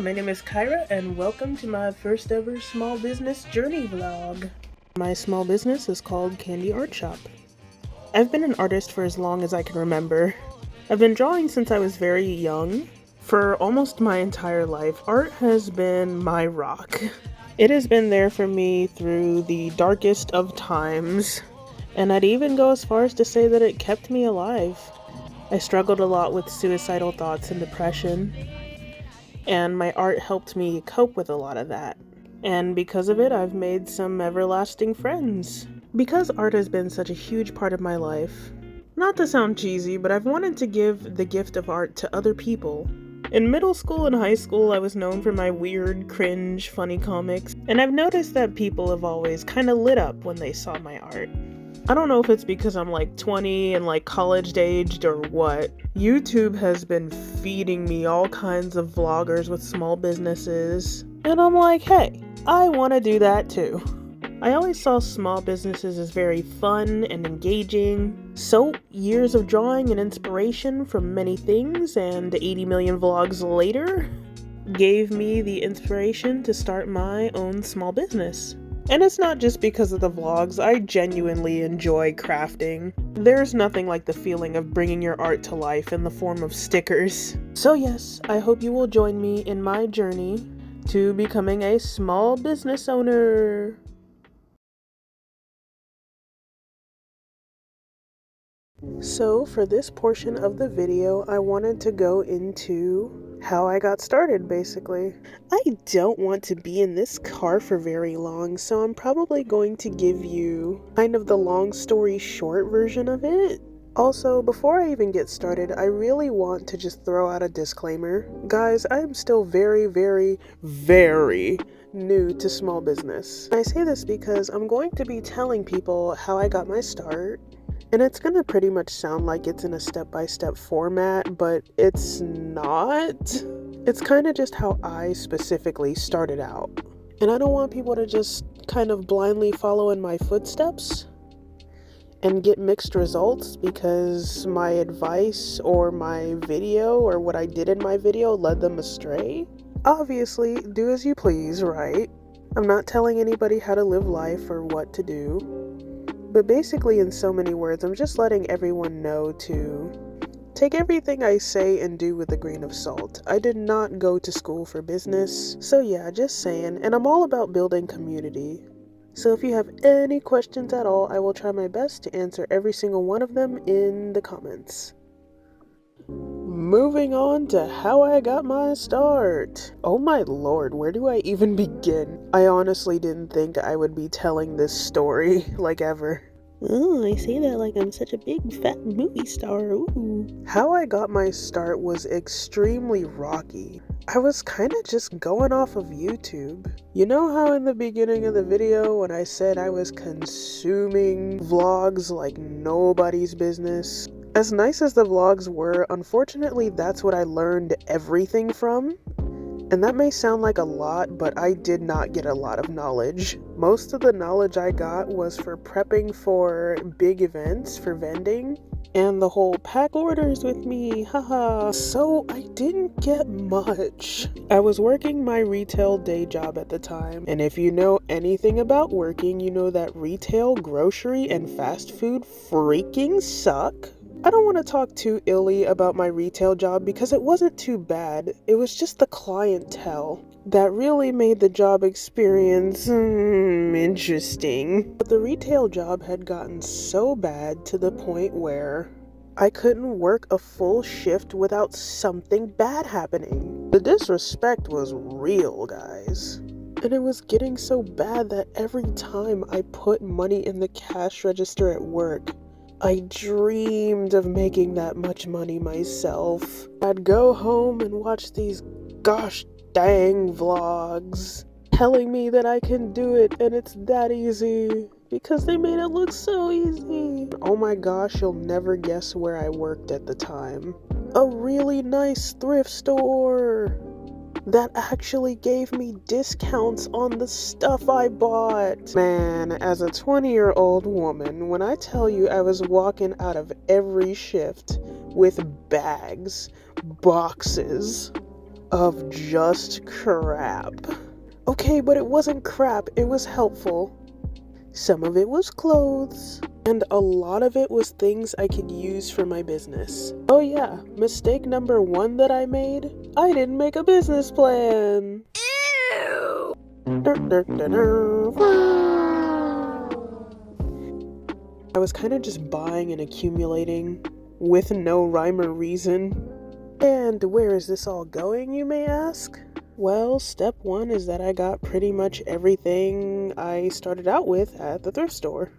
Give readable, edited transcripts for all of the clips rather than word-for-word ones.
my name is Kyra and welcome to my first ever small business journey vlog. My small business is called Candy Art Shop. I've been an artist for as long as I can remember. I've been drawing since I was very young. For almost my entire life, art has been my rock. It has been there for me through the darkest of times, and I'd even go as far as to say that it kept me alive. I struggled a lot with suicidal thoughts and depression, and my art helped me cope with a lot of that. And because of it, I've made some everlasting friends. Because art has been such a huge part of my life, not to sound cheesy, but I've wanted to give the gift of art to other people. In middle school and high school, I was known for my weird, cringe, funny comics, and I've noticed that people have always kind of lit up when they saw my art. I don't know if it's because I'm like 20 and like college-aged or what. YouTube has been feeding me all kinds of vloggers with small businesses, and I'm like, hey, I want to do that too. I always saw small businesses as very fun and engaging, so years of drawing and inspiration from many things and 80 million vlogs later gave me the inspiration to start my own small business. And it's not just because of the vlogs, I genuinely enjoy crafting. There's nothing like the feeling of bringing your art to life in the form of stickers. So yes, I hope you will join me in my journey to becoming a small business owner. So for this portion of the video, I wanted to go into how I got started, basically. I don't want to be in this car for very long, so I'm probably going to give you kind of the long story short version of it. Also, before I even get started, I really want to just throw out a disclaimer. Guys, I am still very, very, very new to small business. I say this because I'm going to be telling people how I got my start, and it's gonna pretty much sound like it's in a step-by-step format, but it's not. It's kind of just how I specifically started out. And I don't want people to just kind of blindly follow in my footsteps and get mixed results because my advice or my video or what I did in my video led them astray. Obviously, do as you please, right? I'm not telling anybody how to live life or what to do. But basically, in so many words, I'm just letting everyone know to take everything I say and do with a grain of salt. I did not go to school for business, so yeah, just saying. And I'm all about building community. So if you have any questions at all, I will try my best to answer every single one of them in the comments. Moving on to how I got my start. Oh my lord, where do I even begin? I honestly didn't think I would be telling this story, like ever. Oh, I say that like I'm such a big fat movie star, ooh. How I got my start was extremely rocky. I was kind of just going off of YouTube. You know how in the beginning of the video when I said I was consuming vlogs like nobody's business? As nice as the vlogs were, unfortunately that's what I learned everything from. And that may sound like a lot, but I did not get a lot of knowledge. Most of the knowledge I got was for prepping for big events, for vending, and the whole pack orders with me, haha. So I didn't get much. I was working my retail day job at the time, and if you know anything about working, you know that retail, grocery, and fast food freaking suck. I don't want to talk too illy about my retail job because it wasn't too bad. It was just the clientele that really made the job experience interesting. But the retail job had gotten so bad to the point where I couldn't work a full shift without something bad happening. The disrespect was real, guys. And it was getting so bad that every time I put money in the cash register at work, I dreamed of making that much money myself. I'd go home and watch these gosh dang vlogs telling me that I can do it and it's that easy because they made it look so easy. Oh my gosh, you'll never guess where I worked at the time. A really nice thrift store that actually gave me discounts on the stuff I bought. Man, as a 20-year-old woman, when I tell you I was walking out of every shift with bags, boxes, of just crap. Okay, but it wasn't crap, it was helpful. Some of it was clothes, and a lot of it was things I could use for my business. Oh yeah, mistake number 1 that I made, I didn't make a business plan. Ew. I was kind of just buying and accumulating with no rhyme or reason. And where is this all going, you may ask? Well, step 1 is that I got pretty much everything I started out with at the thrift store.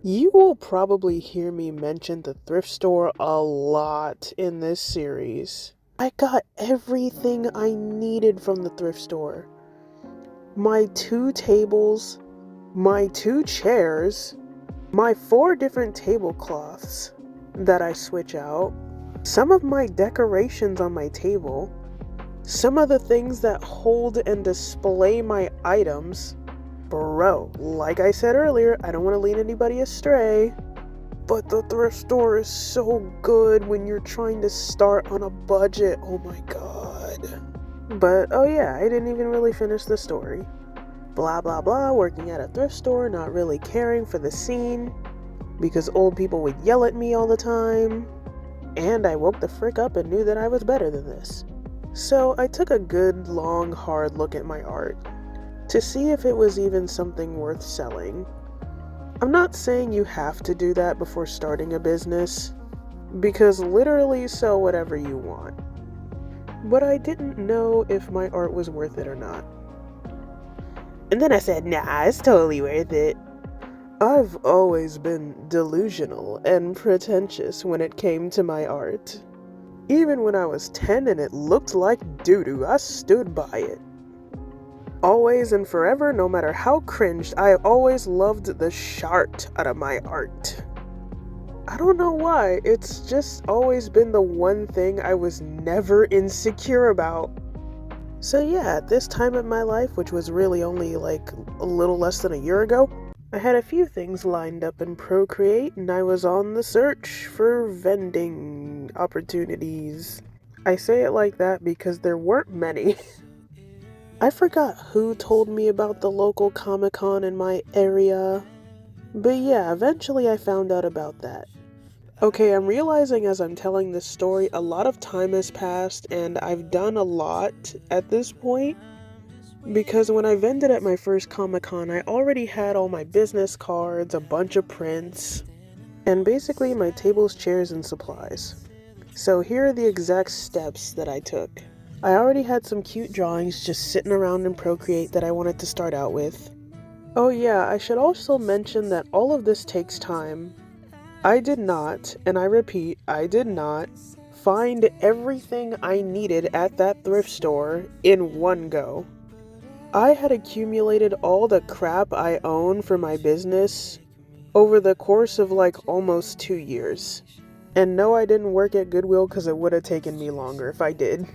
You will probably hear me mention the thrift store a lot in this series. I got everything I needed from the thrift store. My 2 tables, my 2 chairs, my 4 different tablecloths that I switch out, some of my decorations on my table, some of the things that hold and display my items. Bro, like I said earlier, I don't want to lead anybody astray, but the thrift store is so good when you're trying to start on a budget. Oh my god. But oh yeah, I didn't even really finish the story. Blah blah blah, working at a thrift store, not really caring for the scene, because old people would yell at me all the time, and I woke the frick up and knew that I was better than this. So I took a good, long, hard look at my art to see if it was even something worth selling. I'm not saying you have to do that before starting a business, because literally sell whatever you want. But I didn't know if my art was worth it or not. And then I said, nah, it's totally worth it. I've always been delusional and pretentious when it came to my art. Even when I was 10 and it looked like doo-doo, I stood by it. Always and forever, no matter how cringed, I always loved the shart out of my art. I don't know why, it's just always been the one thing I was never insecure about. So yeah, at this time in my life, which was really only like a little less than a year ago, I had a few things lined up in Procreate, and I was on the search for vending opportunities. I say it like that because there weren't many. I forgot who told me about the local Comic-Con in my area, but yeah, eventually I found out about that. Okay, I'm realizing as I'm telling this story, a lot of time has passed and I've done a lot at this point, because when I vended at my first Comic-Con, I already had all my business cards, a bunch of prints, and basically my tables, chairs, and supplies. So here are the exact steps that I took. I already had some cute drawings just sitting around in Procreate that I wanted to start out with. Oh yeah, I should also mention that all of this takes time. I did not, and I repeat, I did not, find everything I needed at that thrift store in one go. I had accumulated all the crap I own for my business over the course of like almost 2 years. And no, I didn't work at Goodwill because it would have taken me longer if I did.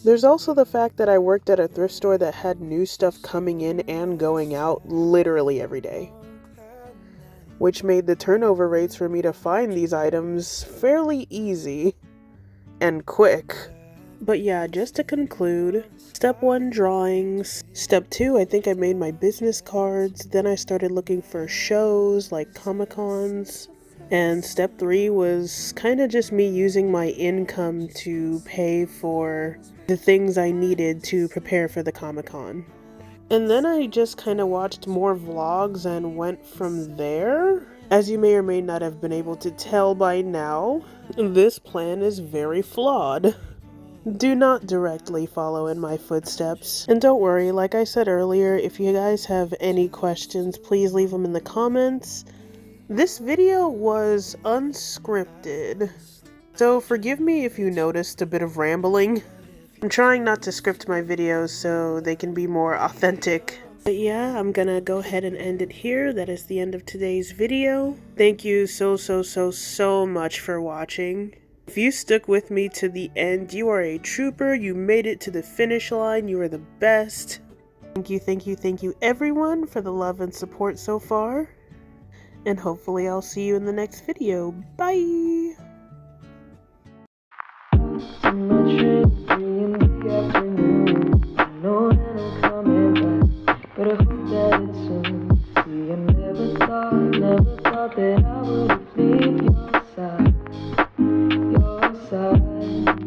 There's also the fact that I worked at a thrift store that had new stuff coming in and going out literally every day, which made the turnover rates for me to find these items fairly easy and quick. But yeah, just to conclude, step 1, drawings. Step 2, I think I made my business cards. Then I started looking for shows like Comic-Cons. And step 3 was kind of just me using my income to pay for the things I needed to prepare for the Comic-Con. And then I just kind of watched more vlogs and went from there. As you may or may not have been able to tell by now, this plan is very flawed. Do not directly follow in my footsteps. And don't worry, like I said earlier, if you guys have any questions, please leave them in the comments. This video was unscripted, so forgive me if you noticed a bit of rambling. I'm trying not to script my videos so they can be more authentic. But yeah, I'm gonna go ahead and end it here. That is the end of today's video. Thank you so much for watching. If you stuck with me to the end, you are a trooper. You made it to the finish line. You are the best. Thank you everyone for the love and support so far. And hopefully I'll see you in the next video. Bye! outside.